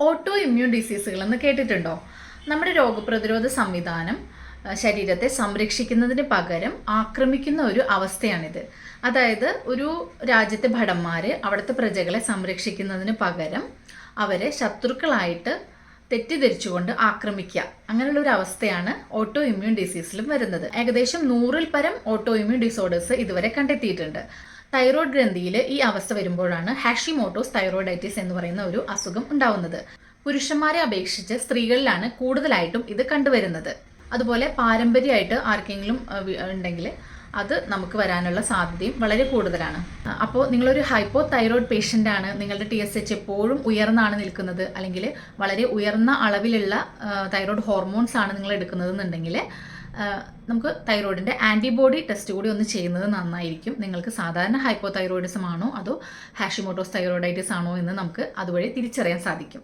Auto immune ഡിസീസുകൾ എന്ന് കേട്ടിട്ടുണ്ടോ? നമ്മുടെ രോഗപ്രതിരോധ സംവിധാനം ശരീരത്തെ സംരക്ഷിക്കുന്നതിന് പകരം ആക്രമിക്കുന്ന ഒരു അവസ്ഥയാണിത്. അതായത് ഒരു രാജ്യത്തെ ഭടന്മാർ അവിടുത്തെ പ്രജകളെ സംരക്ഷിക്കുന്നതിന് പകരം അവരെ ശത്രുക്കളായിട്ട് തെറ്റിദ്ധരിച്ചുകൊണ്ട് ആക്രമിക്കുക, അങ്ങനെയുള്ള ഒരു അവസ്ഥയാണ് ഓട്ടോ ഇമ്മ്യൂൺ ഡിസീസിലും വരുന്നത്. ഏകദേശം 100-ൽ പരം ഓട്ടോ ഇമ്മ്യൂൺ ഡിസോർഡേഴ്സ് ഇതുവരെ കണ്ടെത്തിയിട്ടുണ്ട്. തൈറോയ്ഡ് ഗ്രന്ഥിയിൽ ഈ അവസ്ഥ വരുമ്പോഴാണ് ഹാഷിമോട്ടോസ് തൈറോയിഡൈറ്റിസ് എന്ന് പറയുന്ന ഒരു അസുഖം ഉണ്ടാവുന്നത്. പുരുഷന്മാരെ അപേക്ഷിച്ച് സ്ത്രീകളിലാണ് കൂടുതലായിട്ടും ഇത് കണ്ടുവരുന്നത്. അതുപോലെ പാരമ്പര്യമായിട്ട് ആർക്കെങ്കിലും ഉണ്ടെങ്കിൽ അത് നമുക്ക് വരാനുള്ള സാധ്യതയും വളരെ കൂടുതലാണ്. അപ്പോൾ നിങ്ങളൊരു ഹൈപ്പോ തൈറോയ്ഡ് പേഷ്യൻ്റ് ആണ്, നിങ്ങളുടെ TSH എപ്പോഴും ഉയർന്നാണ് നിൽക്കുന്നത്, അല്ലെങ്കിൽ വളരെ ഉയർന്ന അളവിലുള്ള തൈറോയ്ഡ് ഹോർമോൺസ് ആണ് നിങ്ങൾ എടുക്കുന്നതെന്നുണ്ടെങ്കിൽ നമുക്ക് തൈറോയിഡിൻ്റെ ആൻറ്റിബോഡി ടെസ്റ്റ് കൂടി ഒന്ന് ചെയ്യുന്നത് നന്നായിരിക്കും. നിങ്ങൾക്ക് സാധാരണ ഹൈപ്പോ തൈറോയിഡിസം ആണോ അതോ ഹാഷിമോട്ടോസ് തൈറോയിഡൈറ്റിസ് ആണോ എന്ന് നമുക്ക് അതുവഴി തിരിച്ചറിയാൻ സാധിക്കും.